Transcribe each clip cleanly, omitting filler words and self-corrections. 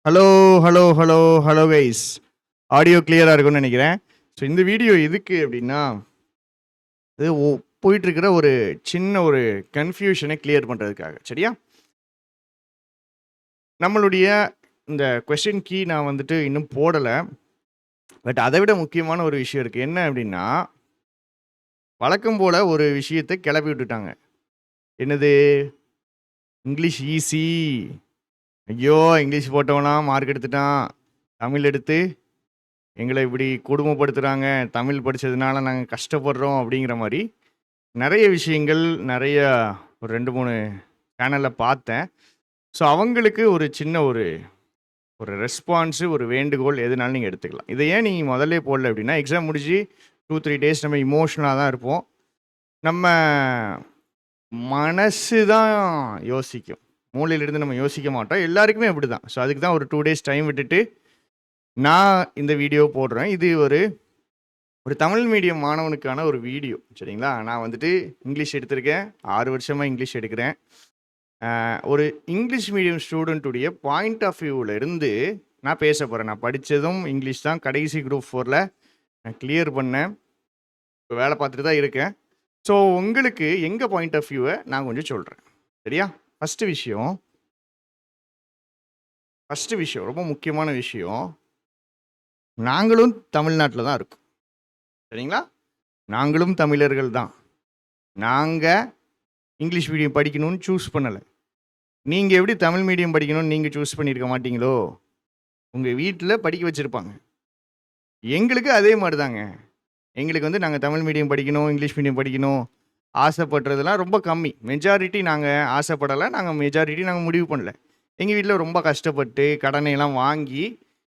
Hello, hello, hello, hello guys. Audio கிளியரா இருக்கும்னு நெனைக்கிறேன். ஸோ இந்த வீடியோ எதுக்கு அப்டின்னா, இது போயிட்டுருக்கிற ஒரு சின்ன ஒரு கன்ஃப்யூஷன கிளியர் பண்றதுக்காக. சரியா? நம்மளுடைய இந்த கொஸ்டின் கீ நான் வந்துட்டு இன்னும் போடல. பட் அத விட முக்கியமான ஒரு விஷயம் இருக்கு. என்ன அப்டின்னா, வழக்கம் போல ஒரு விஷயத்த கெளப்பி விட்டுட்டாங்க. என்னது? English easy. ஐயோ! இங்கிலீஷ் போட்டவன்லாம் மார்க் எடுத்துட்டான். தமிழ் எடுத்து எங்கள இப்படி கொடுமைப்படுத்துறாங்க. தமிழ் படிச்சதுனால நாங்க கஷ்டப்படுறோம் அப்படிங்கிற மாரி நெறைய விஷயங்கள், நெறைய ஒரு 2, 3 சேனல்ல பார்த்தேன். ஸோ அவங்களுக்கு ஒரு சின்ன ஒரு ஒரு ரெஸ்பான்ஸு, ஒரு வேண்டுகோள் எதுனாலும் நீங்க எடுத்துக்கலாம். இத ஏன் நீங்க முதல்லயே போடல அப்படின்னா, எக்ஸாம் முடிஞ்சு 2, 3 டேஸ் நம்ம எமோஷனலா தான் இருப்போம். நம்ம மனசு தான் யோசிக்கும். மூளையிலிருந்து நம்ம யோசிக்க மாட்டோம். எல்லாருக்குமே அப்படிதான். ஸோ அதுக்கு தான் ஒரு 2 டேஸ் டைம் விட்டுட்டு, நான் இந்த வீடியோ போடுறேன். இது ஒரு ஒரு தமிழ் மீடியம் மாணவனுக்கான ஒரு வீடியோ. சரிங்களா? நான் வந்துட்டு இங்கிலீஷ் எடுத்திருக்கேன். 6 வருஷமா இங்கிலீஷ் எடுக்கிறேன். ஒரு இங்கிலீஷ் மீடியம் ஸ்டூடெண்ட்டுடைய பாயிண்ட் ஆஃப் வியூல இருந்து நான் பேச போறேன். நான் படிச்சதும் இங்கிலீஷ் தான். கடைசி குரூப் 4ல நான் கிளியர் பண்ணேன். இப்ப வேலை பார்த்துட்டு தான் இருக்கேன். ஸோ உங்களுக்கு எங்க பாயிண்ட் ஆஃப் வியூவ நான் கொஞ்சம் சொல்றேன். சரியா? ஃபர்ஸ்ட் விஷயம் ரொம்ப முக்கியமான விஷயம். நாங்களும் தமிழ்நாட்டுல தான் இருக்கோம். சரிங்களா? நாங்களும் தமிழர்கள் தான். நாங்க இங்கிலீஷ் மீடியம் படிக்கணும்னு சூஸ் பண்ணல. நீங்க எப்படி தமிழ் மீடியம் படிக்கணும்னு நீங்க சூஸ் பண்ணியிருக்க மாட்டீங்களோ? உங்க வீட்ல படிக்க வச்சிருப்பாங்க. எங்களுக்கு அதே மாரி தாங்க. எங்களுக்கு வந்து நாங்க தமிழ் மீடியம் படிக்கணும், இங்கிலீஷ் மீடியம் படிக்கணும், ஆசைப்படுறதெல்லாம் ரொம்ப கம்மி. மெஜாரிட்டி நாங்க ஆசைப்படல. மெஜாரிட்டி நாங்க முடிவு பண்ணல. எங்க வீட்ல ரொம்ப கஷ்டப்பட்டு கடனையெல்லாம் வாங்கி,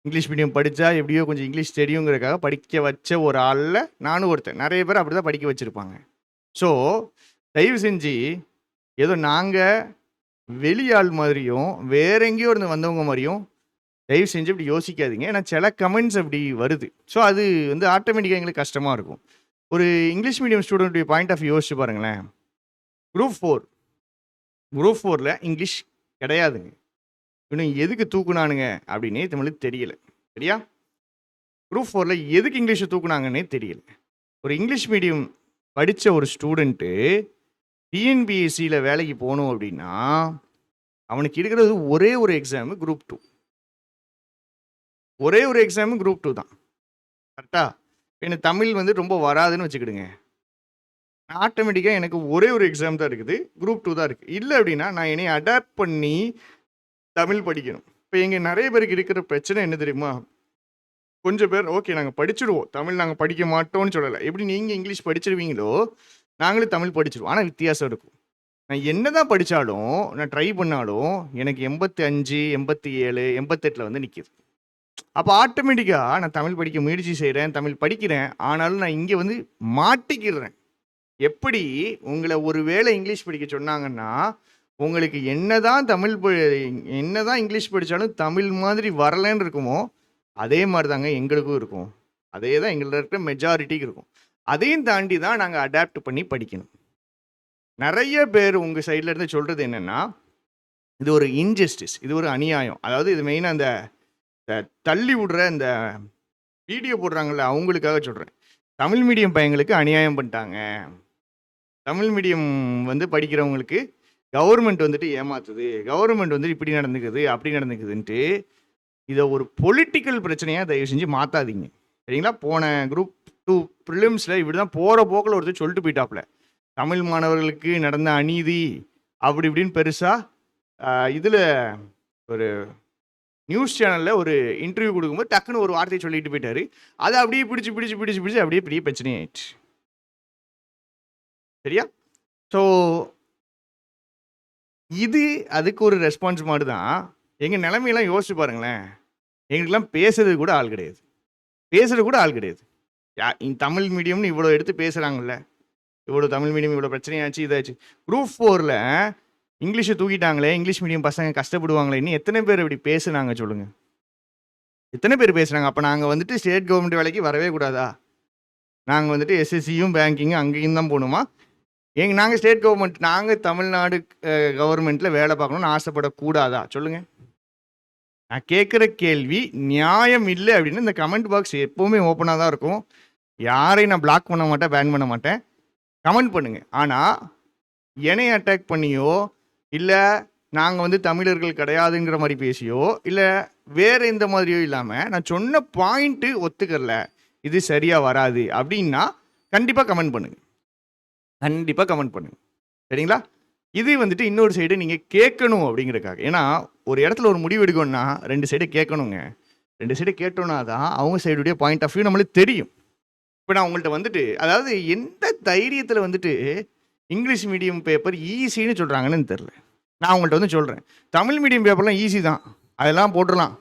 இங்கிலீஷ் மீடியம் படிச்சா எப்படியோ கொஞ்சம் இங்கிலீஷ் தெரியுங்கிறதுக்காக படிக்க வச்ச ஒரு ஆள்ல நானும் ஒருத்தன். நெறைய பேர் அப்படிதான் படிக்க வச்சிருப்பாங்க. ஸோ, தயவு செஞ்சு ஏதோ நாங்க வெளியாள் மாதிரியும், வேற எங்கேயோ இருந்து வந்தவங்க மாரியும் தயவு செஞ்சு இப்படி யோசிக்காதீங்க. ஏன்னா சில கமெண்ட்ஸ் அப்படி வருது. ஸோ அது வந்து ஆட்டோமேட்டிக்கா எங்களுக்கு கஷ்டமா இருக்கும். ஒரு இங்கிலீஷ் மீடியம் ஸ்டூடெண்ட்டுடைய பாயிண்ட் ஆஃப் வியூ யோசிச்சு பாருங்களேன். குரூப் 4 குரூப் 4ல இங்கிலீஷ் கிடையாதுங்க. இன்னும் எதுக்கு தூக்குனானுங்க அப்படின்னே நம்மளுக்கு தெரியல. சரியா? குரூப் 4ல எதுக்கு இங்கிலீஷ தூக்குனாங்கன்னே தெரியல. ஒரு இங்கிலீஷ் மீடியம் படிச்ச ஒரு ஸ்டூடெண்ட்டு டிஎன்பிஎஸ்சில வேலைக்கு போணும் அப்படின்னா, அவனுக்கு இருக்கிறது ஒரே ஒரு எக்ஸாம் குரூப் 2. ஒரே ஒரு எக்ஸாம் குரூப் 2 தான். கரெக்ட்டா? எனக்கு தமிழ் வந்து ரொம்ப வராதுன்னு வச்சுக்கிடுங்க. ஆட்டோமேட்டிக்கா எனக்கு ஒரே ஒரு எக்ஸாம் தான் இருக்குது. குரூப் 2 தான் இருக்கு. இல்ல அப்படின்னா, நான் என்னைய அடாப்ட் பண்ணி தமிழ் படிக்கணும். இப்ப எங்க நெறைய பேருக்கு இருக்கிற பிரச்சனை என்ன தெரியுமா? கொஞ்சம் பேர் ஓகே நாங்க படிச்சுடுவோம். தமிழ் நாங்க படிக்க மாட்டோம்னு சொல்லல. எப்படி நீங்க இங்கிலீஷ் படிச்சிருவீங்களோ, நாங்களும் தமிழ் படிச்சுருவோம். ஆனா வித்தியாசம் இருக்கும். நான் என்னதான் படிச்சாலும், நான் ட்ரை பண்ணாலும் எனக்கு 85, 87, 88ல வந்து நிக்குது. அப்ப ஆட்டோமேட்டிக்கா நான் தமிழ் படிக்க முயற்சி செய்றேன், தமிழ் படிக்கிறேன். ஆனாலும் நான் இங்க வந்து மாட்டிக்கிறேன். எப்படி உங்கள ஒரு வேளை இங்கிலீஷ் படிக்க சொன்னாங்கன்னா, உங்களுக்கு என்னதான் இங்கிலீஷ் படிச்சாலும் தமிழ் மாதிரி வரலன்னு இருக்குமோ, அதே மாரி தாங்க எங்களுக்கும் இருக்கும். அதே தான் எங்கள்ல இருக்கிற மெஜாரிட்டிக்கு இருக்கும். அதையும் தாண்டி தான் நாங்க அடாப்ட் பண்ணி படிக்கணும். நெறைய பேர் உங்க சைட்ல இருந்து சொல்றது என்னன்னா, இது ஒரு இன்ஜஸ்டிஸ். இது ஒரு அநியாயம். அதாவது இது மெயினா இந்த இந்த தள்ளி விடுற இந்த வீடியோ போடுறாங்கல்ல, அவங்களுக்காக சொல்றேன். தமிழ் மீடியம் பையங்களுக்கு அநியாயம் பண்ணிட்டாங்க. தமிழ் மீடியம் வந்து படிக்கிறவங்களுக்கு கவர்மெண்ட் வந்துட்டு ஏமாத்துது. கவர்மெண்ட் வந்து இப்படி நடந்துக்குது, அப்படி நடந்துக்குதுன்ட்டு, இத ஒரு பொலிட்டிக்கல் பிரச்சனையா தயவு செஞ்சு மாத்தாதீங்க. சரிங்களா? போன குரூப் 2 பிரிலிம்ஸ்ல இப்படிதான் போற போக்குல ஒருத்தர் சொல்லிட்டு போயிட்டாப்ல. தமிழ் மாணவர்களுக்கு நடந்த அநீதி, அப்படி இப்படின்னு பெருசா இதுல ஒரு நியூஸ் சேனல்ல ஒரு இன்டர்வியூ குடுக்கும்போது டக்குனு ஒரு வார்த்தைய சொல்லிட்டு போயிட்டாரு. அத அப்படியே பிடிச்சு அப்படியே பெரிய பிரச்சனை ஆயிடுச்சு. சரியா? ஸோ இது அதுக்கு ஒரு ரெஸ்பான்ஸ் மாரி தான். எங்க நிலைமையெல்லாம் யோசிச்சு பாருங்களேன். எங்களுக்கெல்லாம் பேசுறதுக்கு கூட ஆள் கிடையாது. பேசுறதுக்கு கூட ஆள் கிடையாது. தமிழ் மீடியம்னு இவ்வளோ எடுத்து பேசுறாங்கல்ல. இவ்வளோ தமிழ் மீடியம் இவ்வளோ பிரச்சனையாச்சு, இதாச்சு. குரூப் 4ல இங்கிலீஷ தூக்கிட்டாங்களே, இங்கிலீஷ் மீடியம் பசங்க கஷ்டப்படுவாங்களேன்னு எத்தன பேர் இப்படி பேசுனாங்க சொல்லுங்க? எத்தன பேர் பேசுனாங்க? அப்ப நாங்க வந்துட்டு ஸ்டேட் கவர்ன்மெண்ட் வேலைக்கு வரவே கூடாதா? நாங்க வந்துட்டு எஸ்எஸ்சியும், பேங்கிங்கும் அங்கேயும் தான் போணுமா? நாங்க ஸ்டேட் கவர்ன்மெண்ட் நாங்க தமிழ்நாடு கவர்ன்மெண்ட்ல வேலை பார்க்கணும்னு ஆசைப்படக்கூடாதா? சொல்லுங்க. நான் கேட்குற கேள்வி நியாயம் இல்லை அப்படின்னு இந்த கமெண்ட் பாக்ஸ் எப்போவுமே ஓப்பனாக தான் இருக்கும். யாரையும் நான் பிளாக் பண்ண மாட்டேன், பேன் பண்ண மாட்டேன். கமெண்ட் பண்ணுங்க. ஆனால் என்னை அட்டாக் பண்ணியோ, இல்லை நாங்கள் வந்து தமிழர்கள் கிடையாதுங்கிற மாதிரி பேசியோ, இல்லை வேறு எந்த மாதிரியோ இல்லாமல் நான் சொன்ன பாயிண்ட்டு ஒத்துக்கறல, இது சரியாக வராது அப்படின்னா கண்டிப்பாக கமெண்ட் பண்ணுங்க. கண்டிப்பாக கமெண்ட் பண்ணுங்க. சரிங்களா? இது வந்துட்டு இன்னொரு சைடு நீங்கள் கேட்கணும் அப்படிங்கிறக்காக. ஏன்னா ஒரு இடத்துல ஒரு முடிவு எடுக்கணும்னா 2 சைடு கேட்கணுங்க. 2 சைடு கேட்டோன்னா தான் அவங்க சைடுடைய பாயிண்ட் ஆஃப் வியூ நம்மளுக்கு தெரியும். இப்போ நான் உங்கள்கிட்ட வந்துட்டு அதாவது எந்த தைரியத்தில் வந்துட்டு இங்கிலீஷ் மீடியம் பேப்பர் ஈஸின்னு சொல்கிறாங்கன்னு தெரில. நான் உங்கள்கிட்ட வந்து சொல்கிறேன், தமிழ் மீடியம் பேப்பர்லாம் ஈஸி தான், அதெல்லாம் போட்டுடலாம்.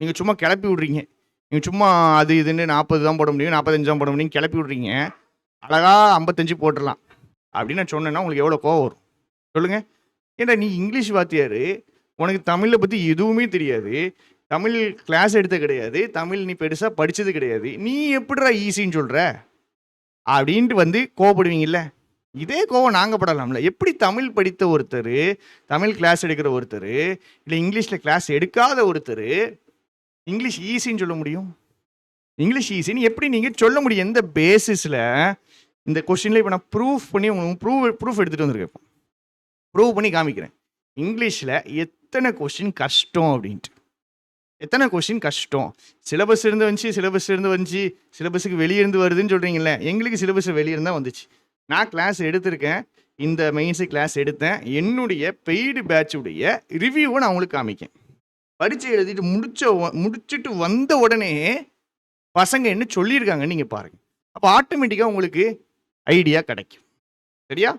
நீங்கள் சும்மா கிளப்பி விட்றீங்க. நீங்கள் சும்மா அது இதுன்னு 40 தான் போட முடியும், 45 தான் போட முடியும், கிளப்பி விட்றீங்க. அழகாக 55 போட்டுடலாம் அப்படின்னு நான் சொன்னேன்னா உங்களுக்கு எவ்வளோ கோவம் வரும் சொல்லுங்கள்? ஏன்னா நீ இங்கிலீஷ் வாத்தியார், உனக்கு தமிழை பற்றி எதுவுமே தெரியாது, தமிழ் கிளாஸ் எடுத்த கிடையாது, தமிழ் நீ பெருசாக படித்தது கிடையாது, நீ எப்படிடா ஈஸின்னு சொல்கிற அப்படின்ட்டு வந்து கோவப்படுவீங்கல்ல. இதே கோவம் நாங்கள் படலாம்ல. எப்படி தமிழ் படித்த ஒருத்தர், தமிழ் கிளாஸ் எடுக்கிற ஒருத்தர், இல்லை இங்கிலீஷில் கிளாஸ் எடுக்காத ஒருத்தர் இங்கிலீஷ் ஈஸின்னு சொல்ல முடியும்? இங்கிலீஷ் ஈஸின்னு எப்படி நீங்கள் சொல்ல முடியும்? எந்த பேசிஸில்? இந்த கொஸ்டினில் இப்போ நான் ப்ரூஃப் பண்ணி உங்களுக்கு ப்ரூஃப் எடுத்துகிட்டு வந்திருக்கேன். ப்ரூவ் பண்ணி காமிக்கிறேன். இங்கிலீஷில் எத்தனை கொஸ்டின் கஷ்டம் அப்படின்ட்டு. எத்தனை கொஸ்டின் கஷ்டம். சிலபஸ் இருந்து வந்துச்சு, சிலபஸுக்கு வெளியே இருந்து வருதுன்னு சொல்கிறீங்களே. எங்களுக்கு சிலபஸ் வெளியே இருந்தால் வந்துச்சு. நான் கிளாஸ் எடுத்திருக்கேன், இந்த மெயின்ஸு கிளாஸ் எடுத்தேன். என்னுடைய பெய்டு பேட்சுடைய ரிவ்யூவை நான் உங்களுக்கு காமிக்கேன். பரீட்சை எழுதிட்டு முடிச்சுட்டு வந்த உடனே பசங்க என்ன சொல்லியிருக்காங்கன்னு நீங்கள் பாருங்கள். அப்போ ஆட்டோமேட்டிக்காக உங்களுக்கு ஐடியா கிடைக்கும். சரியா?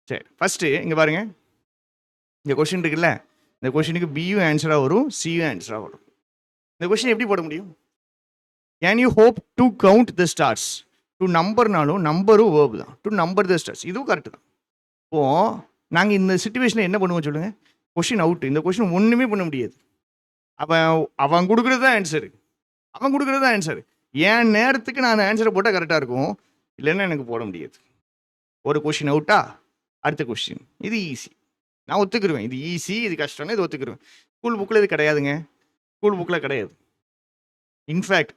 சரி, ஃபஸ்ட்டு இங்கே பாருங்கள். இந்த கொஷின் இருக்குல்ல, இந்த கொஷினுக்கு பியும் ஆன்சராக வரும், சியும் ஆன்சராக வரும். இந்த கொஷின் எப்படி போட முடியும்? Can you hope to count the stars? To நம்பர்னாலும் நம்பரும் வேர்பு தான். டு நம்பர் த ஸ்டார்ஸ், இதுவும் கரெக்டு தான். இப்போது நாங்கள் இந்த சிச்சுவேஷனில் என்ன பண்ணுவோம் சொல்லுங்கள்? Question out. இந்த கொஷின் ஒன்றுமே பண்ண முடியாது. அவன் கொடுக்குறது தான் ஆன்சரு. என் நேரத்துக்கு நான் அந்த ஆன்சரை போட்டால் கரெக்டாக இருக்கும், இல்லைன்னா எனக்கு போட முடியாது. ஒரு கொஷின் அவுட்டா, அடுத்த கொஷின். இது ஈஸி, நான் ஒத்துக்கிடுவேன். இது ஈஸி, இது கஷ்டம்னு இது ஒத்துக்கிடுவேன். ஸ்கூல் புக்கில் இது கிடையாதுங்க. ஸ்கூல் புக்கில் கிடையாது. இன்ஃபேக்ட்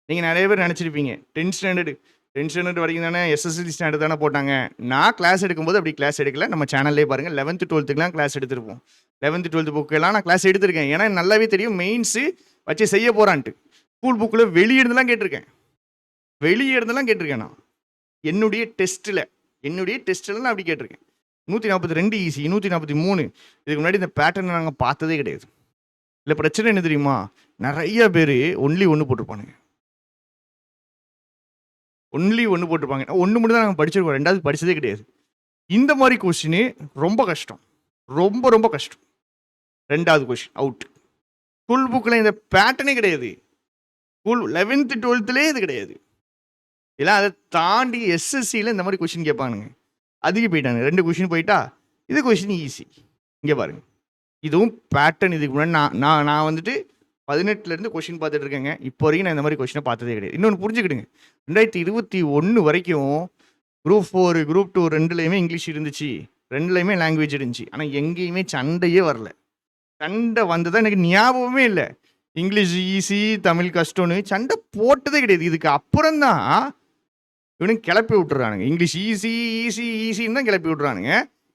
நீங்கள் நிறைய பேர் நினச்சிருப்பீங்க 10th ஸ்டாண்டர்ட் வரைக்கும் தானே, எஸ்எஸ்எல்சி ஸ்டாண்டர்ட் தானே போட்டாங்க. நான் கிளாஸ் எடுக்கும்போது அப்படி கிளாஸ் எடுக்கல. நம்ம சேனல்லே பாருங்கள், 11th 12th class எடுத்துருப்போம். 11th 12th புக்கெல்லாம் நான் கிளாஸ் எடுத்திருக்கேன். ஏன்னா நல்லாவே தெரியும் மெயின்ஸு வச்சு செய்ய போகிறான்ட்டு. ஸ்கூல் புக்கில் வெளியே இருந்தெல்லாம் கேட்டிருக்கேன். நான் என்னுடைய டெஸ்ட்டில் நான் அப்படி கேட்டிருக்கேன். 142 ஈஸி, 143. இதுக்கு முன்னாடி இந்த பேட்டர்னை நாங்கள் பார்த்ததே கிடையாது. இல்லை பிரச்சனை என்ன தெரியுமா? நிறைய பேர் ஒன்லி ஒன்று போட்டிருப்பானுங்க. ஒன்று மட்டும் தான் நாங்கள் படிச்சிருக்கோம், 2வது படித்ததே கிடையாது. இந்த மாதிரி கொஸ்டின் ரொம்ப கஷ்டம், ரொம்ப கஷ்டம். 2வது கொஸ்டின் அவுட். ஸ்கூல் புக்கில் இந்த பேட்டர்னே கிடையாது. ஸ்கூல் 11th 12th இது கிடையாது. இல்லை அதை தாண்டி எஸ்எஸ்சியில் இந்த மாதிரி கொஸ்டின் கேட்பானுங்க. அதுக்கு போயிட்டாங்க. 2 கொஸ்டின் போயிட்டா இது கொஸ்டின் ஈஸி. இங்கே பாருங்கள், இதுவும் பேட்டர்ன். இதுக்கு முன்னாடி நான் வந்துட்டு 18லேருந்து கொஸ்டின் பார்த்துட்டு இருக்கேங்க. இப்போ வரைக்கும் நான் இந்த மாதிரி கொஸ்டினை பார்த்ததே கிடையாது. இன்னொன்று புரிஞ்சுக்கிடுங்க, 2021 வரைக்கும் குரூப் 4 குரூப் 2 2லேயுமே இங்கிலீஷ் இருந்துச்சு, 2லேயுமே லாங்குவேஜ் இருந்துச்சு. ஆனால் எங்கேயுமே சண்டையே வரல. சண்டை வந்ததான் எனக்கு ஞாபகமே இல்லை. இங்கிலீஷ் ஈஸி, தமிழ் கஷ்டம்னு சண்டை போட்டதே கிடையாது. இதுக்கு அப்புறம் தான் இவனுங்க கிளப்பி விட்டுறானுங்க. இங்கிலீஷ் ஈஸின்னு தான் கிளப்பி விட்றானுங்க.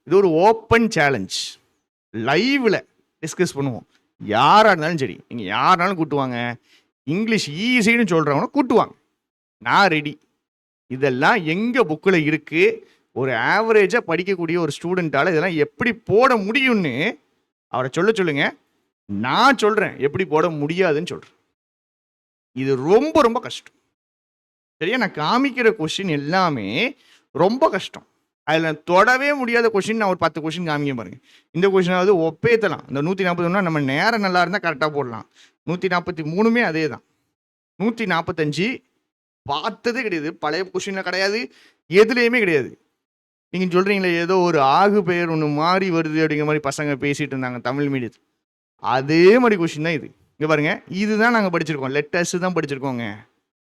இது ஒரு ஓப்பன் சேலஞ்ச். லைவில் டிஸ்கஸ் பண்ணுவோம். யாராக இருந்தாலும் சரி, நீங்கள் யாருனாலும் கூட்டுவாங்க. இங்கிலீஷ் ஈஸின்னு சொல்கிறவங்க கூட்டுவாங்க, நான் ரெடி. இதெல்லாம் எங்கள் புக்கில் இருக்குது. ஒரு ஆவரேஜாக படிக்கக்கூடிய ஒரு ஸ்டூடெண்ட்டால் இதெல்லாம் எப்படி போட முடியும்னு அவரை சொல்லுங்க. நான் சொல்கிறேன் எப்படி போட முடியாதுன்னு சொல்கிறேன். இது ரொம்ப கஷ்டம். சரியா? நான் காமிக்கிற கொஸ்டின் எல்லாமே ரொம்ப கஷ்டம். அதில் நான் தொடவே முடியாத கொஷின் நான் ஒரு 10 கொஷின் காமிக்க பாருங்க. இந்த கொஷினாவது ஒப்பேத்தலாம். இந்த 141 நம்ம நேரம் நல்லா இருந்தால் கரெக்டாக போடலாம். 143மே அதே தான். 145 பார்த்ததே கிடையாது. பழைய கொஷினில் கிடையாது, எதுலேயுமே கிடையாது. நீங்கள் சொல்கிறீங்களே ஏதோ ஒரு ஆகு பெயர் ஒன்று மாறி வருது அப்படிங்கிற மாதிரி பசங்க பேசிகிட்டு இருந்தாங்க தமிழ் மீடியத்தில். அதே மாதிரி கொஷின் தான் இது. இங்கே பாருங்கள், இதுதான் நாங்கள் படிச்சிருக்கோம். லெட்டர்ஸ் தான் படிச்சிருக்கோங்க.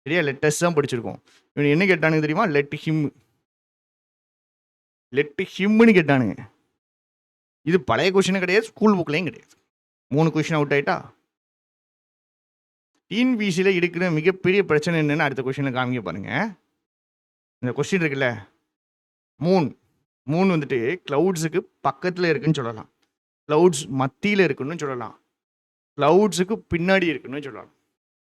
சரியா? லெட்டர்ஸ் தான் படிச்சிருக்கோம். இவன் என்ன கேட்டானுங்க தெரியுமா? லெட் ஹிம்னு கேட்டானுங்க. இது பழைய கொஷினும் கிடையாது, ஸ்கூல் புக்லேயும் கிடையாது. 3 கொஷின் அவுட் ஆகிட்டா டிஎன்பிசியில் இருக்கிற மிகப்பெரிய பிரச்சனை என்னன்னு அடுத்த கொஸ்டினில் காமிக்க பாருங்க. இந்த கொஸ்டின் இருக்குல்ல, மூன் வந்துட்டு கிளவுட்ஸுக்கு பக்கத்தில் இருக்குன்னு சொல்லலாம், கிளவுட்ஸ் மத்தியில் இருக்குன்னு சொல்லலாம், கிளவுட்ஸுக்கு பின்னாடி இருக்குன்னு சொல்லலாம்.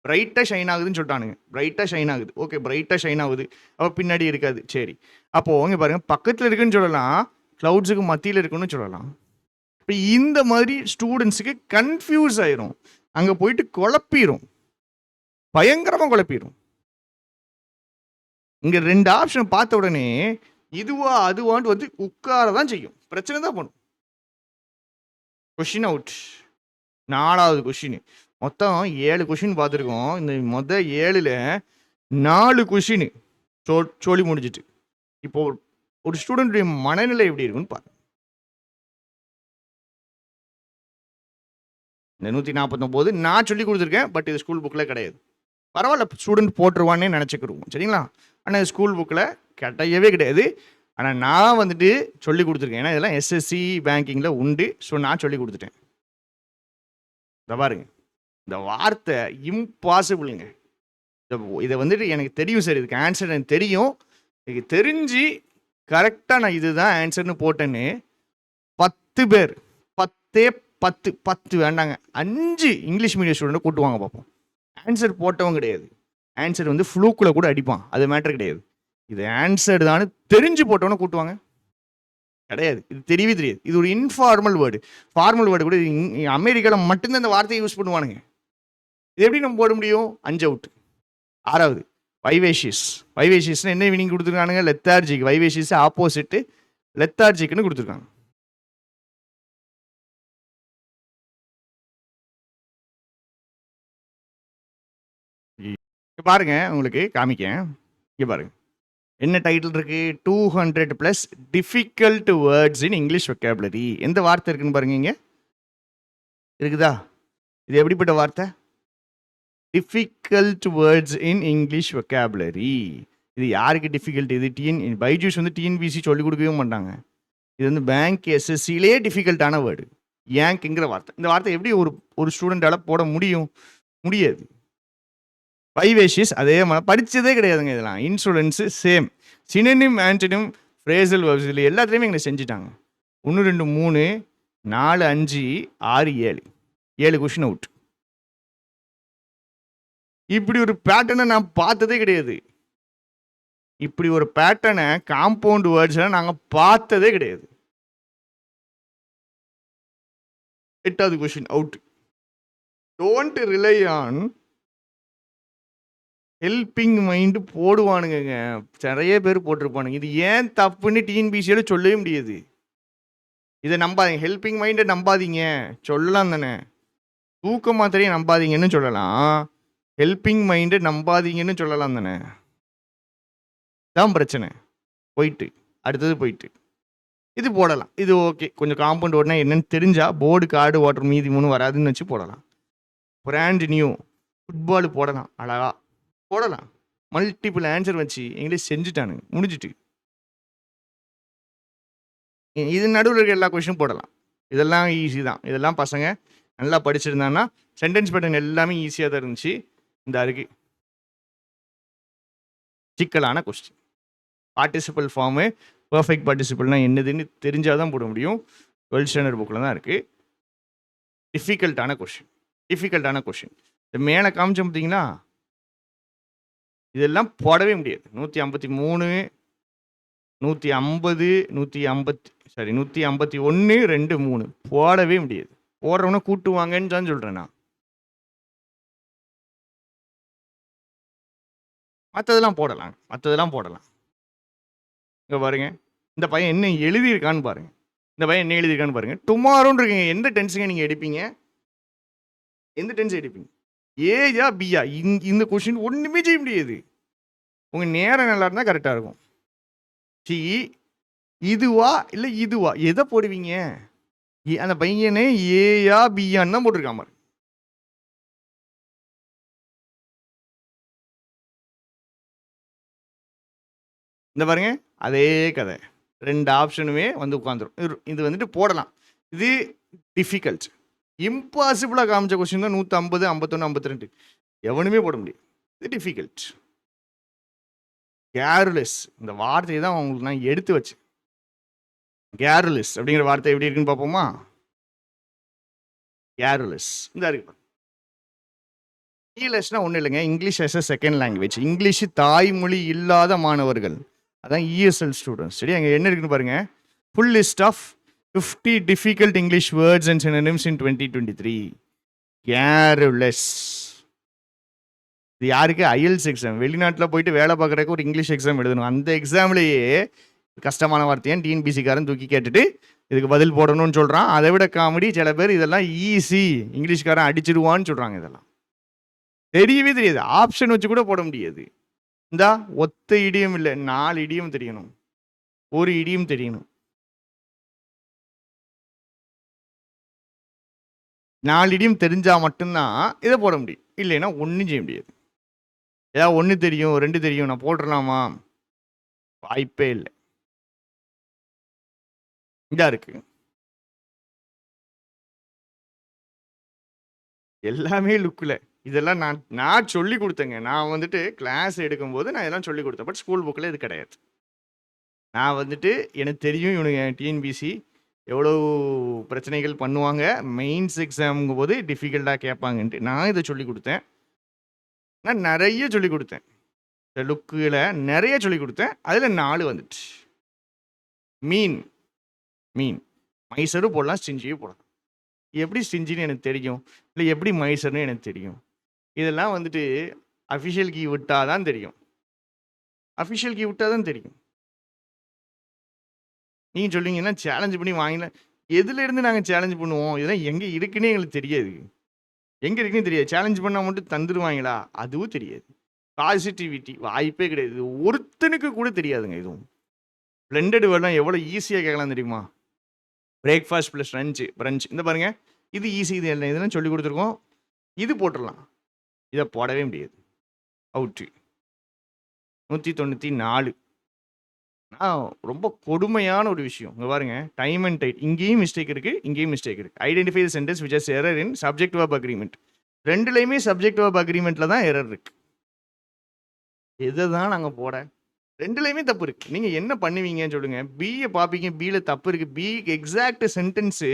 பிரைட்டாக ஷைன் ஆகுதுன்னு சொல்லிட்டானுங்க. பிரைட்டாக ஷைன் ஆகுது, ஓகே, பிரைட்டாக ஷைன் ஆகுது, அப்போ பின்னாடி இருக்காது. சரி, அப்போது இங்கே பாருங்கள், பக்கத்தில் இருக்குன்னு சொல்லலாம், க்ளவுட்ஸுக்கு மத்தியில் இருக்குன்னு சொல்லலாம். இப்போ இந்த மாதிரி ஸ்டூடெண்ட்ஸுக்கு கன்ஃபியூஸ் ஆயிரும், அங்கே போயிட்டு குழப்பிடும், பயங்கரமாக குழப்பிடும். இங்கே 2 ஆப்ஷன் பார்த்த உடனே இதுவா அதுவான்ட்டு வந்து உட்கார தான் செய்யும், பிரச்சனை தான் பண்ணும். Question out. 4வது கொஷின். மொத்தம் 7 கொஷின் பார்த்துருக்கோம். இந்த மொதல் 7ல் 4 கொஷின் சொல்லி முடிஞ்சிட்டு. இப்போ ஒரு ஸ்டூடெண்ட்டுடைய மனநிலை எப்படி இருக்குன்னு பாருங்க. இந்த 149 நான் சொல்லி கொடுத்துருக்கேன், பட் இது ஸ்கூல் புக்கில் கிடையாது. பரவாயில்ல, ஸ்டூடெண்ட் போட்டுருவான்னே நினச்சிக்கிடுவோம், சரிங்களா? ஆனால் ஸ்கூல் புக்கில் கிடையவே கிடையாது. ஆனால் நான் வந்துட்டு சொல்லி கொடுத்துருக்கேன், ஏன்னா இதெல்லாம் எஸ்எஸ்சி பேங்கிங்கில் உண்டு. ஸோ நான் சொல்லி கொடுத்துட்டேன். இதை பாருங்க, இந்த வார்த்தை இம்பாசிபிளுங்க. இதை வந்துட்டு எனக்கு தெரியும் சார், இதுக்கு ஆன்சர் எனக்கு தெரியும், எனக்கு தெரிஞ்சு கரெக்டாக நான் இதுதான் ஆன்சர்னு போட்டேன்னு 10 பேர், 10 வேண்டாங்க, 5 இங்கிலீஷ் மீடியம் ஸ்டூடெண்ட்டை கூட்டுவாங்க பார்ப்போம். ஆன்சர் போட்டவங்க கிடையாது, ஆன்சர் வந்து ஃப்ளூக்கில் கூட அடிப்பான், அது மேட்டர் கிடையாது. இது ஆன்சர் தான் தெரிஞ்சு போட்டவன கூட்டுவாங்க கிடையாது. இது தெரியவே தெரியாது. இது ஒரு இன்ஃபார்மல் வேர்டு. ஃபார்மல் வேர்டு கூட அமெரிக்காவில் மட்டும்தான் இந்த வார்த்தையை யூஸ் பண்ணுவானுங்க. இது எப்படி நம்ம போட முடியும்? 5 அவுட். 6வது வைவேஷியஸ். வைவேஷியஸ்னு என்ன மீனிங் கொடுத்துருக்கானுங்க? லெத்தார்ஜிக். வைவேஷியஸ் ஆப்போசிட்டு லெத்தார்ஜிக்னு கொடுத்துருக்காங்க. பாருங்க, உங்களுக்கு காமிக்க. இங்கே பாருங்க, என்ன டைட்டில் இருக்கு? 200+ difficult words in English vocabulary. எந்த வார்த்தை இருக்குன்னு பாருங்க, இங்கே இருக்குதா? இது எப்படிப்பட்ட வார்த்தை? Difficult words in English vocabulary. இது யாருக்கு டிஃபிகல்ட்? இது பைஜூஸ் வந்து டிஎன்பிசி சொல்லிக் கொடுக்கவே மாட்டாங்க. இது வந்து பேங்க் எஸ்எஸ்சிலே டிஃபிகல்ட்டான வேர்டு. ஏங்க்குங்கிற வார்த்தை. இந்த வார்த்தை எப்படி ஒரு ஸ்டூடெண்டால் போட முடியாது. வைவேஷியஸ் அதே மாதிரி படித்ததே கிடையாதுங்க. இதெல்லாம் insurance same. Synonym, ஆன்டோனிம், phrasal verbs இதில் எல்லாத்துலேயுமே எங்களை செஞ்சுட்டாங்க. 1 2 3 4 5 6 7 கொஷின் அவுட். இப்படி ஒரு பேட்டர்னை நான் பார்த்ததே கிடையாது. இப்படி ஒரு பேட்டர்னை காம்பவுண்ட் வேர்ட்ஸ் நாங்கள் பார்த்ததே கிடையாது. 8வது question out. Don't rely on helping mind போடுவானுங்க. நிறைய பேர் போட்டிருப்பானுங்க. இது ஏன் தப்புன்னு டிஎன்பிசியோட சொல்லவே முடியாது. இதை நம்பாதீங்க, ஹெல்பிங் மைண்டை நம்பாதீங்க சொல்லலாம் தானே. தூக்க மாத்திரையை நம்பாதீங்கன்னு சொல்லலாம், ஹெல்பிங் மைண்டை நம்பாதீங்கன்னு சொல்லலாம் தானே. தான் பிரச்சனை. போயிட்டு அடுத்தது போயிட்டு இது போடலாம். இது ஓகே, கொஞ்சம் காம்பவுண்ட் ஓடனா என்னன்னு தெரிஞ்சா போர்டு கார்டு வாட்டர் மீதி 3 வராதுன்னு வச்சு போடலாம். பிராண்ட் நியூ ஃபுட்பால் போடலாம், அழகா போடலாம். மல்டிபிள் ஆன்சர் வச்சு இங்கிலீஷ் செஞ்சுட்டானுங்க, முடிஞ்சிட்டு. இது நடுவில் இருக்க எல்லா கொஷினும் போடலாம். இதெல்லாம் ஈஸி தான். இதெல்லாம் பசங்க நல்லா படிச்சிருந்தாங்கன்னா சென்டென்ஸ் பேட்டர்ன் எல்லாமே ஈஸியாக தான் இருந்துச்சு. இந்த அருக்கு சிக்கலான கொஸ்டின். பார்ட்டிசிபிள் ஃபார்மு, பர்ஃபெக்ட் பார்ட்டிசிபிள்னால் என்னதுன்னு தெரிஞ்சால் தான் போட முடியும். 12th ஸ்டாண்டர்ட் புக்கில் தான் இருக்குது. டிஃபிகல்ட்டான கொஷின். இந்த மேலே காமிச்சோம் பார்த்தீங்களா, இதெல்லாம் போடவே முடியாது. 153 150 151 2 3 போடவே முடியாது. போடுறவன கூட்டுவாங்கன்னு தான் சொல்கிறேன் நான். மற்றதெல்லாம் போடலாம். இங்கே பாருங்க, இந்த பையன் என்ன எழுதியிருக்கான்னு பாருங்க. டுமாரோன்னு இருக்குங்க. எந்த டென்ஸுங்க நீங்கள் எடுப்பீங்க? ஏயா பியா? இந்த கொஸ்டின் ஒன்றுமே செய்ய முடியாது. உங்கள் நேரம் நல்லா இருந்தால் கரெக்டாக இருக்கும். இதுவா இல்லை இதுவா, எதை போடுவீங்க? அந்த பையனே ஏயா பியான்னு தான் போட்டிருக்காம. இந்த பாருங்க, அதே கதை. 2 ஆப்ஷனுமே வந்து உட்காந்துரும். இது வந்துட்டு போடலாம். இது டிஃபிகல்ட். இம்பாசிபிளாக காமிச்ச கொஸ்டின் தான் 150 51 52. எவனுமே போட முடியும். இது டிஃபிகல்ட். கேர்லெஸ் இந்த வார்த்தையை தான் உங்களுக்கு நான் எடுத்து வச்சேன். கேர்லெஸ் அப்படிங்கிற வார்த்தை எப்படி இருக்குன்னு பார்ப்போமா? கேர்லெஸ் இந்த இருக்கு. இஎல்எஸ்னா ஒன்றும் இல்லைங்க, English as a second language. English தாய்மொழி இல்லாத மாணவர்கள், அதான் இஎஸ்எல் ஸ்டூடெண்ட்ஸ். சரி, அங்கே என்ன இருக்குன்னு பாருங்க. Full list of 50 difficult English words and synonyms in 2023. Careless. இது யாருக்கு? IELTS exam. வெளிநாட்டில் போயிட்டு வேலை பார்க்குறதுக்கு ஒரு இங்கிலீஷ் எக்ஸாம் எழுதணும். அந்த எக்ஸாம்லேயே கஷ்டமான வார்த்தையை டிஎன்பிசிக்காரன் தூக்கி கேட்டுட்டு இதுக்கு பதில் போடணும்னு சொல்கிறான். அதை விட காமெடி, சில பேர் இதெல்லாம் ஈஸி, இங்கிலீஷ்காரன் அடிச்சிடுவான்னு சொல்கிறாங்க. இதெல்லாம் தெரியவே தெரியாது, ஆப்ஷன் வச்சு கூட போட முடியாது. இந்தா ஒத்த இடியும் இல்லை, 4 இடியும் தெரியணும், ஒரு இடியும் தெரியணும். 4 இடியும் தெரிஞ்சால் மட்டும்தான் இதை போட முடியும், இல்லைன்னா ஒன்றும் செய்ய முடியாது. ஏதாவது 1 தெரியும் 2 தெரியும் நான் போட்டுடலாமா? வாய்ப்பே இல்லை. இதா இருக்கு எல்லாமே லுக்கில். இதெல்லாம் நான் சொல்லி கொடுத்தேங்க. நான் வந்துட்டு கிளாஸ் எடுக்கும்போது நான் இதெல்லாம் சொல்லி கொடுத்தேன். பட் ஸ்கூல் புக்கில் இது கிடையாது. நான் வந்துட்டு எனக்கு தெரியும் இவனுங்க டிஎன்பிசி எவ்வளோ பிரச்சனைகள் பண்ணுவாங்க, மெயின்ஸ் எக்ஸாமுங்கும் போது டிஃபிகல்ட்டாக கேட்பாங்கன்ட்டு நான் இதை சொல்லி கொடுத்தேன். நான் நிறைய சொல்லி கொடுத்தேன், இந்த லுக்கில் நிறைய சொல்லி கொடுத்தேன். அதில் 4 வந்துட்டு. மீன் மைசரும் போடலாம், ஸ்டிஞ்சியும் போடலாம். எப்படி ஸ்டிஞ்சின்னு எனக்கு தெரியும், இல்லை எப்படி மைசர்னு எனக்கு தெரியும். இதெல்லாம் வந்துட்டு அஃபிஷியல் கீ விட்டால் தான் தெரியும். நீங்கள் சொல்லுவீங்கன்னா சேலஞ்ச் பண்ணி வாங்கல. எதுலேருந்து நாங்கள் சேலஞ்ச் பண்ணுவோம்? இதெல்லாம் எங்கே இருக்குன்னே எங்களுக்கு தெரியாது. எங்கே இருக்குன்னு தெரியாது. சேலஞ்ச் பண்ணால் மட்டும் தந்துடுவாங்களா? அதுவும் தெரியாது. பாசிட்டிவிட்டி வாய்ப்பே கிடையாது. இது ஒருத்தனுக்கு கூட தெரியாதுங்க. இதுவும் பிளெண்டட் வேர்ட்லாம் எவ்வளோ ஈஸியாக கேட்கலாம் தெரியுமா? பிரேக்ஃபாஸ்ட் ப்ளஸ் பிரஞ்ச் இந்த பாருங்கள், இது ஈஸி. இது என்ன இதெல்லாம் சொல்லி கொடுத்துருக்கோம். இது போட்டுடலாம், இதை போடவே முடியாது. அவுட்டு. 194. ரொம்ப கொடுமையான ஒரு விஷயம். இங்கே பாருங்க, டைம் அண்ட் டைட் இங்கேயும் மிஸ்டேக் இருக்குது, இங்கேயும் மிஸ்டேக் இருக்குது. Identify the sentence which has error in subject verb agreement. ரெண்டுலேயுமே சப்ஜெக்ட் வெர்ப் அக்ரிமெண்ட்டில் தான் எரர் இருக்குது. எதை தான் நாங்கள் போட? ரெண்டுலேயுமே தப்பு இருக்குது. நீங்கள் என்ன பண்ணுவீங்கன்னு சொல்லுங்கள். பியை பார்ப்பீங்க, பியில் தப்பு இருக்குது. பி எக்ஸாக்ட் சென்டென்ஸு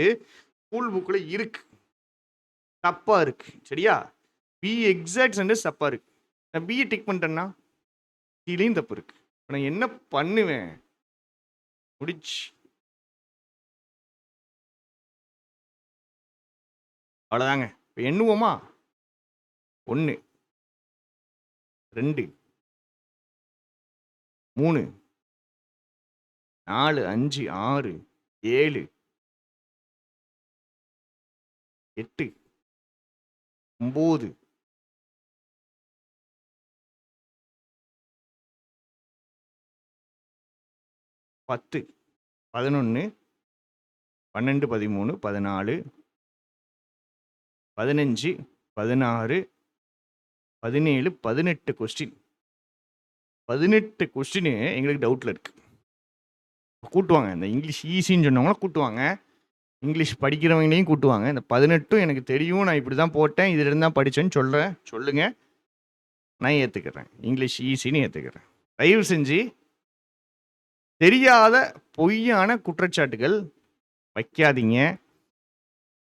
ஸ்கூல் புக்கில் இருக்குது, தப்பாக இருக்குது. சரியா? பி எக்ஸாக்ட் சென்டென்ஸ் தப்பாக இருக்குது. நான் பியை டிக் பண்ணிட்டேன்னா கீழேயும் தப்பு இருக்குது. நான் என்ன பண்ணுவேன்? முடிச்சு. அவ்வளோதாங்க. இப்போ எண்ணுவோமா? 1 2 3 4 5 6 7 8 9 10 11 12 13 14 15 16 17 18 கொஸ்டின். 18 கொஸ்டின் எங்களுக்கு டவுட்டில் இருக்குது. கூட்டுவாங்க, இந்த இங்கிலீஷ் ஈஸின்னு சொன்னவங்களாம் கூட்டுவாங்க, இங்கிலீஷ் படிக்கிறவங்களையும் கூட்டுவாங்க. இந்த 18 எனக்கு தெரியும், நான் இப்படி தான் போட்டேன், இதிலிருந்து தான் படித்தேன்னு சொல்லுங்கள், நான் ஏற்றுக்கிறேன். இங்கிலீஷ் ஈஸின்னு ஏற்றுக்கிறேன். தயவு செஞ்சு தெரியாத பொய்யான குற்றச்சாட்டுகள் வைக்காதீங்க.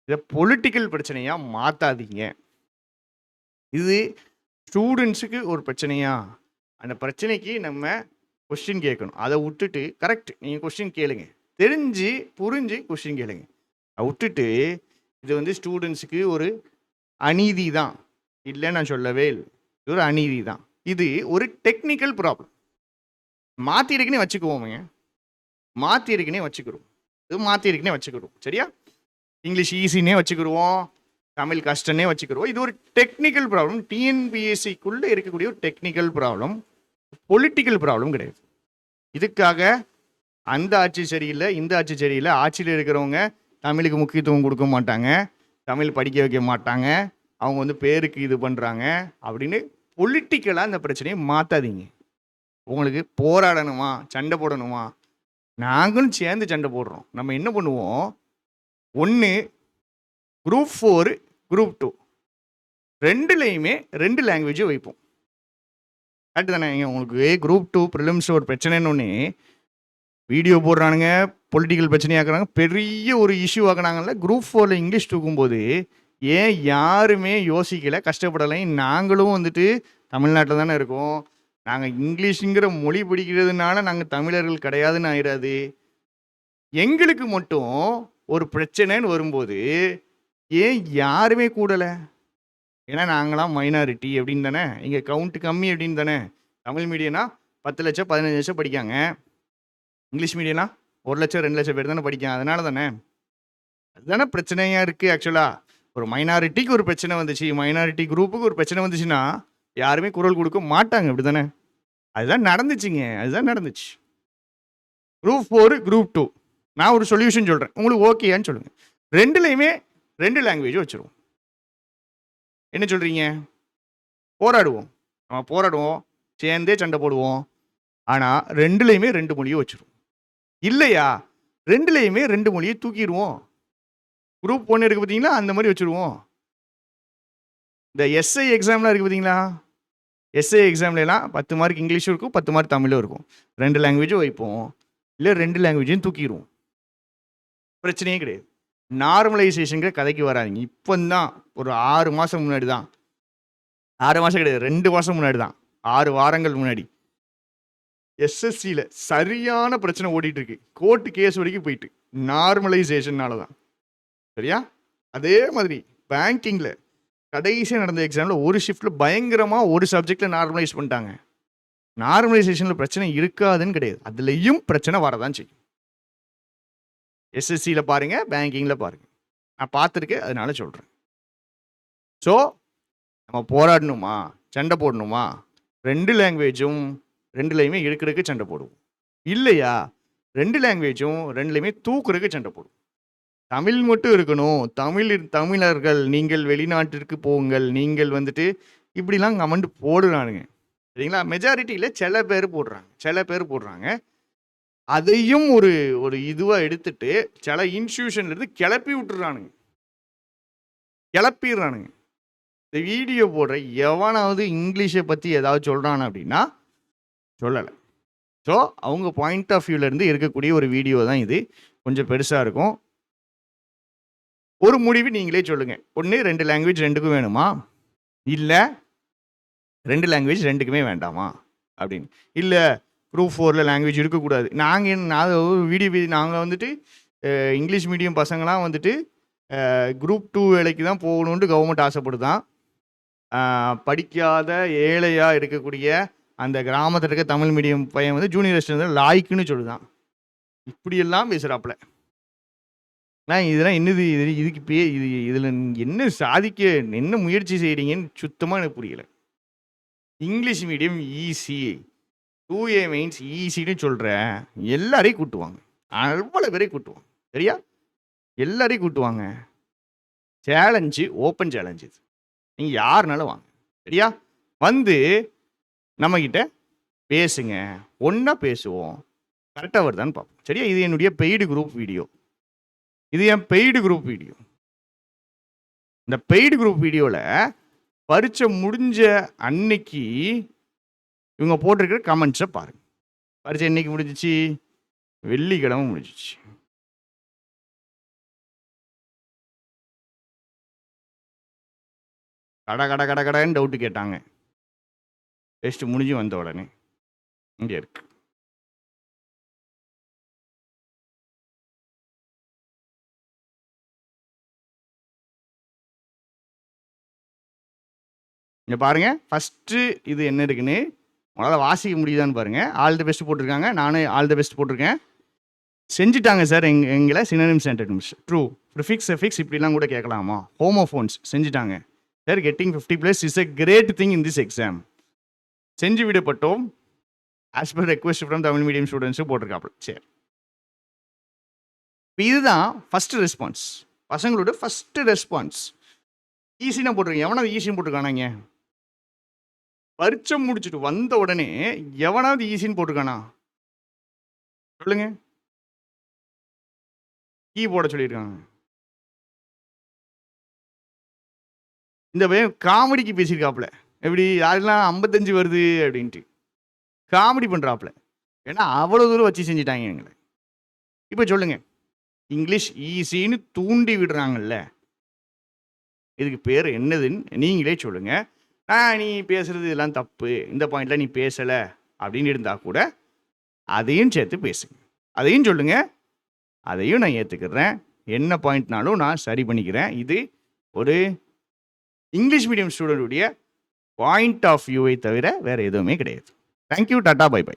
இதை பொலிட்டிக்கல் பிரச்சனையாக மாற்றாதீங்க. இது ஸ்டூடெண்ட்ஸுக்கு ஒரு பிரச்சனையா, அந்த பிரச்சனைக்கு நம்ம கொஸ்டின் கேட்கணும். அதை விட்டுட்டு கரெக்ட் நீங்கள் கொஸ்டின் கேளுங்க, தெரிஞ்சு புரிஞ்சு கொஸ்டின் கேளுங்க. அதை விட்டுட்டு இது வந்து ஸ்டூடெண்ட்ஸுக்கு ஒரு அநீதி தான், இல்லை நான் சொல்லவே இல்லை, இது ஒரு அநீதி தான். இது ஒரு டெக்னிக்கல் ப்ராப்ளம். மாற்றிருக்குன்னே வச்சுக்குவோங்க, மாற்றிருக்குன்னே வச்சுக்கிறோம், இது மாற்றிருக்குன்னே வச்சுக்கிறோம். சரியா? இங்கிலீஷ் ஈஸின்னே வச்சுக்கிடுவோம், தமிழ் கஷ்டன்னே வச்சுக்கிறோம். இது ஒரு டெக்னிக்கல் ப்ராப்ளம். டிஎன்பிஎஸ்சிக்குள்ளே இருக்கக்கூடிய ஒரு டெக்னிக்கல் ப்ராப்ளம், பொலிட்டிக்கல் ப்ராப்ளம் கிடையாது. இதுக்காக அந்த ஆட்சி சரியில்லை, இந்த ஆட்சி சரியில்லை, ஆட்சியில் இருக்கிறவங்க தமிழுக்கு முக்கியத்துவம் கொடுக்க மாட்டாங்க, தமிழ் படிக்க வைக்க மாட்டாங்க, அவங்க வந்து பேருக்கு இது பண்ணுறாங்க அப்படின்னு பொலிட்டிக்கலாக அந்த பிரச்சனையை மாற்றாதீங்க. உங்களுக்கு போராடணுமா, சண்டை போடணுமா, நாங்களும் சேர்ந்து சண்டை போடுறோம். நம்ம என்ன பண்ணுவோம், 1 குரூப் 4 குரூப் 2 2லையுமே 2 லாங்குவேஜ் வைப்போம். கரெக்ட் தானே? உங்களுக்கு குரூப் 2 ப்ரிலிம்ஸ் ஒரு பிரச்சனைன்னு வீடியோ போடுறானுங்க, பொலிட்டிக்கல் பிரச்சனையாக்குறாங்க, பெரிய ஒரு இஷ்யூ ஆக்குனாங்கல்ல. குரூப் 4ல இங்கிலீஷ் தூக்கும்போது ஏன் யாருமே யோசிக்கல, கஷ்டப்படலை? நாங்களும் வந்துட்டு தமிழ்நாட்டில் தானே இருக்கோம். நாங்கள் இங்கிலீஷுங்கிற மொழி பிடிக்கிறதுனால நாங்கள் தமிழர்கள் கிடையாதுன்னு ஆயிடாது. எங்களுக்கு மட்டும் ஒரு பிரச்சனைன்னு வரும்போது ஏன் யாருமே கூடலை? ஏன்னா நாங்களாம் மைனாரிட்டி அப்படின்னு தானே, இங்கே கவுண்ட் கம்மி அப்படின்னு தானே. தமிழ் மீடியம்னா 10 லட்சம் 15 லட்சம் படிக்காங்க. இங்கிலீஷ் மீடியம்னா 1 லட்சம் 2 லட்சம் பேர் தானே படிக்காங்க. அதனால தானே. அதுதானே பிரச்சனையாக இருக்குது. ஆக்சுவலாக ஒரு மைனாரிட்டிக்கு ஒரு பிரச்சனை வந்துச்சு, மைனாரிட்டி குரூப்புக்கு ஒரு பிரச்சனை வந்துச்சுன்னா யாருமே குரல் கொடுக்க மாட்டாங்க. அப்படி தானே? அதுதான் நடந்துச்சுங்க. அதுதான் நடந்துச்சு. குரூப் 4 குரூப் 2 நான் ஒரு சொல்யூஷன் சொல்கிறேன், உங்களுக்கு ஓகேயான்னு சொல்லுங்கள். 2லையுமே 2 லாங்குவேஜ் வச்சுருவோம். என்ன சொல்கிறீங்க? போராடுவோம், நம்ம போராடுவோம், சேர்ந்தே சண்டை போடுவோம். ஆனால் 2லையுமே 2 மொழியை வச்சுருவோம். இல்லையா 2லையுமே 2 மொழியை தூக்கிடுவோம். குரூப் 1 இருக்குது பார்த்தீங்களா, அந்த மாதிரி வச்சுருவோம். இந்த எஸ்ஐ எக்ஸாம்லாம் இருக்குது பார்த்தீங்களா, எஸ்ஐ எக்ஸாம்லாம் 10 மார்க் இங்கிலீஷும் இருக்கும், 10 மார்க் தமிழும் இருக்கும். 2 லாங்குவேஜும் வைப்போம், இல்லை 2 லாங்குவேஜையும் தூக்கிடுவோம். பிரச்சனையே கிடையாது. நார்மலைசேஷனுங்கிற கதைக்கு வராதிங்க. இப்போ தான் ஒரு 6 மாதம் முன்னாடி தான், 6 மாதம் கிடையாது, 2 மாதம் முன்னாடி தான், 6 வாரங்கள் முன்னாடி எஸ்எஸ்சியில் சரியான பிரச்சனை ஓடிட்டு இருக்கு. கோர்ட்டு கேஸ் வரைக்கும் போயிட்டு, நார்மலைசேஷன்னால தான். சரியா? அதே மாதிரி பேங்கிங்கில் கடைசியாக நடந்த எக்ஸாமில் ஒரு ஷிஃப்ட்டில் பயங்கரமாக ஒரு சப்ஜெக்டில் நார்மலைஸ் பண்ணிட்டாங்க. நார்மலைசேஷனில் பிரச்சனை இருக்காதுன்னு கிடையாது, அதுலேயும் பிரச்சனை வரதான் செய்யும். எஸ்எஸ்சியில் பாருங்கள், பேங்கிங்கில் பாருங்கள், நான் பார்த்துருக்கேன், அதனால சொல்கிறேன். ஸோ நம்ம போராடணுமா, சண்டை போடணுமா, 2 லாங்குவேஜும் 2லையுமே எடுக்கிறதுக்கு சண்டை போடுவோம். இல்லையா 2 லாங்குவேஜும் 2லையுமே தூக்குறதுக்கு சண்டை போடுவோம். தமிழ் மட்டும் இருக்கணும், தமிழர்கள் நீங்கள் வெளிநாட்டிற்கு போங்கள், நீங்கள் வந்துட்டு இப்படிலாம் கமெண்ட் போடுறானுங்க. சரிங்களா? மெஜாரிட்டியில் சில பேர் போடுறாங்க. அதையும் ஒரு ஒரு இதுவாக எடுத்துட்டு சில இன்ஸ்டியூஷன்லேருந்து கிளப்பிடுறானுங்க. இந்த வீடியோ போடுற எவனாவது இங்கிலீஷை பற்றி ஏதாவது சொல்கிறான் அப்படின்னா சொல்லலை. ஸோ அவங்க பாயிண்ட் ஆஃப் வியூலேருந்து இருக்கக்கூடிய ஒரு வீடியோ தான் இது. கொஞ்சம் பெருசாக இருக்கும். ஒரு முடிவு நீங்களே சொல்லுங்கள். ஒன்று 2 லாங்குவேஜ் 2க்கும் வேணுமா, இல்லை 2 லாங்குவேஜ் 2க்குமே வேண்டாமா அப்படின்னு. இல்லை குரூப் 4ல் லாங்குவேஜ் இருக்கக்கூடாது. நாங்கள் வந்துட்டு இங்கிலீஷ் மீடியம் பசங்களாம் வந்துட்டு குரூப் 2 வேலைக்கு தான் போகணுன்ட்டு கவர்மெண்ட் ஆசைப்படுதான். படிக்காத ஏழையாக இருக்கக்கூடிய அந்த கிராமத்தில் இருக்க தமிழ் மீடியம் பையன் வந்து ஜூனியர் ரெஸ்டாரண்ட் லாய்க்குன்னு சொல்லுதான். இப்படியெல்லாம் பேசுகிறாப்புல. இதெல்லாம் என்னது? இதுக்கு இதில் என்ன சாதிக்க என்ன முயற்சி செய்கிறீங்கன்னு சுத்தமாக எனக்கு புரியலை. English medium easy, 2A mains ஈஸின்னு சொல்கிறேன். எல்லாரையும் கூட்டுவாங்க, அவ்வளோ பேரையும் கூட்டுவாங்க. சரியா? எல்லாரையும் கூட்டுவாங்க. Challenge, open challenge. இது நீங்கள் யாருனாலும் வாங்க. சரியா? வந்து நம்மக்கிட்ட பேசுங்க, ஒன்றா பேசுவோம், கரெக்டாக வருதான்னு பார்ப்போம். சரியா? இது என்னுடைய பெய்டு குரூப் வீடியோ. இது என் பெய்டு குரூப் வீடியோ. இந்த பெய்டு குரூப் வீடியோவில் பரீட்சை முடிஞ்ச அன்னைக்கு இவங்க போட்டிருக்கிற கமெண்ட்ஸை பாருங்கள். பரீட்சை என்னைக்கு முடிஞ்சிச்சு? வெள்ளிக்கிழமை முடிஞ்சிச்சு. கடைன்னு டவுட்டு கேட்டாங்க. டெஸ்ட் முடிஞ்சு வந்த உடனே இங்கே இருக்கு. இங்கே பாருங்கள், ஃபஸ்ட்டு இது என்ன இருக்குன்னு உங்களால் வாசிக்க முடியுதான்னு பாருங்கள். ஆல் தி பெஸ்ட் போட்டிருக்காங்க, நானும் ஆல் தி பெஸ்ட் போட்டிருக்கேன். செஞ்சுட்டாங்க சார் எங்களை synonyms antonyms, true, prefix affix இப்படிலாம் கூட கேட்கலாமா, ஹோமோஃபோன்ஸ் செஞ்சுட்டாங்க sir. Getting 50+ is a great thing in this exam. செஞ்சு விடப்பட்டோம் as per request from Tamil medium ஸ்டூடெண்ட்ஸும் போட்டிருக்காப்புல. சரி, இதுதான் ஃபஸ்ட்டு ரெஸ்பான்ஸ், பசங்களோட ஃபஸ்ட்டு ரெஸ்பான்ஸ். ஈஸினா போட்டிருக்கேன், எவனாவது ஈஸின்னு போட்டிருக்கானாங்க? பரீட்சை முடிச்சுட்டு வந்த உடனே எவனாவது ஈஸின்னு போட்டிருக்கானா சொல்லுங்க? கீ போட சொல்லியிருக்காங்க. இந்த பையன் காமெடிக்கு பேசியிருக்காப்புல. எப்படி யாரெல்லாம் 55 வருது அப்படின்ட்டு. காமெடி பண்ணுறாப்புல. ஏன்னா அவ்வளோ தூரம் வச்சு செஞ்சுட்டாங்க எங்களை. இப்போ சொல்லுங்க, இங்கிலீஷ் ஈஸின்னு தூண்டி விடுறாங்கல்ல, இதுக்கு பேர் என்னதுன்னு நீங்களே சொல்லுங்க. நீ பேசுறது இதெல்லாம் தப்பு, இந்த பாயிண்ட்ல நீ பேசலை அப்படின்னு இருந்தால் கூட அதையும் சேர்த்து பேசுங்க. அதையும் சொல்லுங்க, அதையும் நான் ஏற்றுக்கிறேன். என்ன பாயிண்ட்னாலும் நான் சரி பண்ணிக்கிறேன். இது ஒரு இங்கிலீஷ் மீடியம் ஸ்டூடெண்ட்டுடைய பாயிண்ட் ஆஃப் வியூவை தவிர வேறு எதுவுமே கிடையாது. Thank you, tata, bye by.